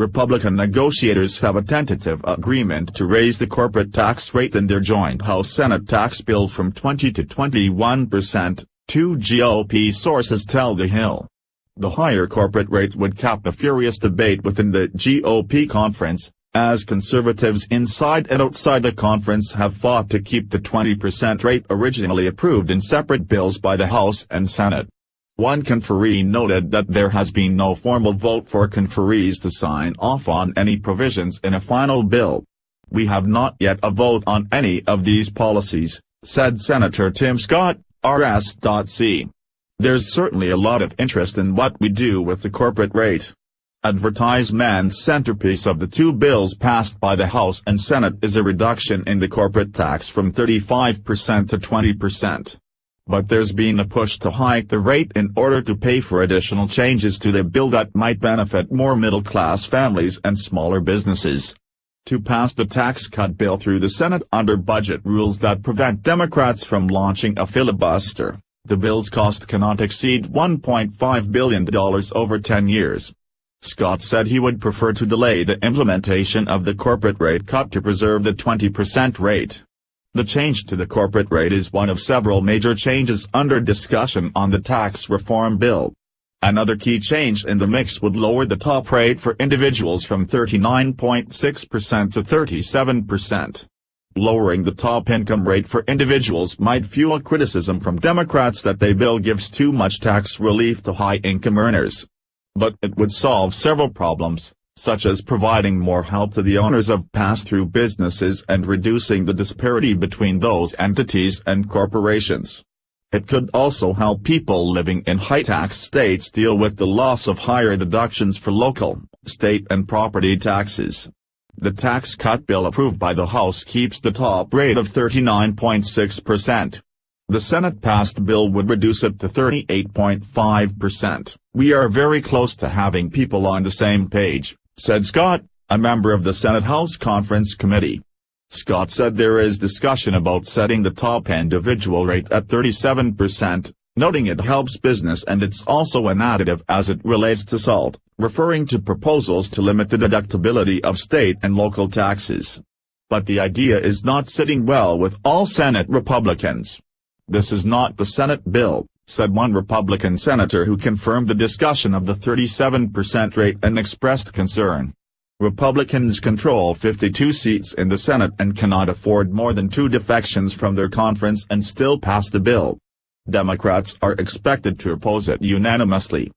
Republican negotiators have a tentative agreement to raise the corporate tax rate in their joint House-Senate tax bill from 20 to 21%, two GOP sources tell The Hill. The higher corporate rate would cap a furious debate within the GOP conference, as conservatives inside and outside the conference have fought to keep the 20% rate originally approved in separate bills by the House and Senate. One conferee noted that there has been no formal vote for conferees to sign off on any provisions in a final bill. "We have not yet a vote on any of these policies," said Senator Tim Scott, RS.C. "There's certainly a lot of interest in what we do with the corporate rate." Advertisement's centerpiece of the two bills passed by the House and Senate is a reduction in the corporate tax from 35% to 20%. But there's been a push to hike the rate in order to pay for additional changes to the bill that might benefit more middle-class families and smaller businesses. To pass the tax cut bill through the Senate under budget rules that prevent Democrats from launching a filibuster, the bill's cost cannot exceed $1.5 billion over 10 years. Scott said he would prefer to delay the implementation of the corporate rate cut to preserve the 20% rate. The change to the corporate rate is one of several major changes under discussion on the tax reform bill. Another key change in the mix would lower the top rate for individuals from 39.6% to 37%. Lowering the top income rate for individuals might fuel criticism from Democrats that the bill gives too much tax relief to high-income earners. But it would solve several problems, such as providing more help to the owners of pass-through businesses and reducing the disparity between those entities and corporations. It could also help people living in high-tax states deal with the loss of higher deductions for local, state and property taxes. The tax cut bill approved by the House keeps the top rate of 39.6%. The Senate-passed bill would reduce it to 38.5%. "We are very close to having people on the same page," said Scott, a member of the Senate-House Conference Committee. Scott said there is discussion about setting the top individual rate at 37%, noting it helps business and it's also an additive as it relates to SALT, referring to proposals to limit the deductibility of state and local taxes. But the idea is not sitting well with all Senate Republicans. "This is not the Senate bill," said one Republican senator who confirmed the discussion of the 37% rate and expressed concern. Republicans control 52 seats in the Senate and cannot afford more than 2 defections from their conference and still pass the bill. Democrats are expected to oppose it unanimously.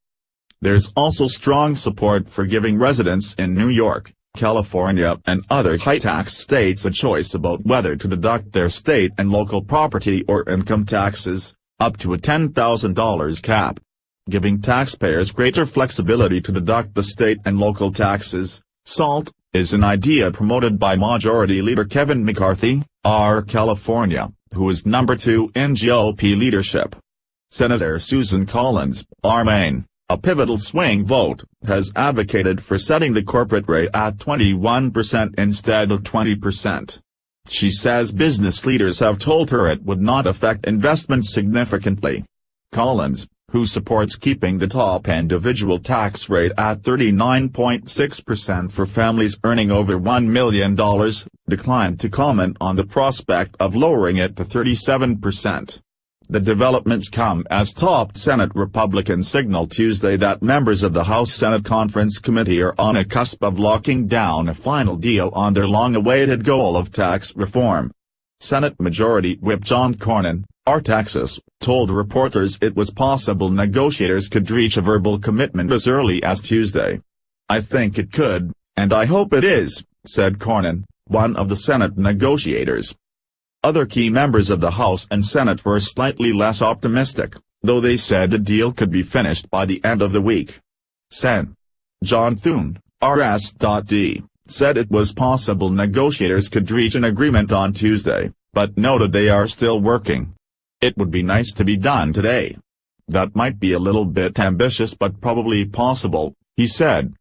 There's also strong support for giving residents in New York, California and other high-tax states a choice about whether to deduct their state and local property or income taxes, up to a $10,000 cap. Giving taxpayers greater flexibility to deduct the state and local taxes, SALT, is an idea promoted by Majority Leader Kevin McCarthy, R. California, who is number 2 in GOP leadership. Senator Susan Collins, R. Maine, a pivotal swing vote, has advocated for setting the corporate rate at 21% instead of 20%. She says business leaders have told her it would not affect investments significantly. Collins, who supports keeping the top individual tax rate at 39.6% for families earning over $1 million, declined to comment on the prospect of lowering it to 37%. The developments come as top Senate Republicans signal Tuesday that members of the House-Senate Conference Committee are on a cusp of locking down a final deal on their long-awaited goal of tax reform. Senate Majority Whip John Cornyn, R. Texas, told reporters it was possible negotiators could reach a verbal commitment as early as Tuesday. "I think it could, and I hope it is," said Cornyn, one of the Senate negotiators. Other key members of the House and Senate were slightly less optimistic, though they said the deal could be finished by the end of the week. Sen. John Thune, RS.D., said it was possible negotiators could reach an agreement on Tuesday, but noted they are still working. "It would be nice to be done today. That might be a little bit ambitious but probably possible," he said.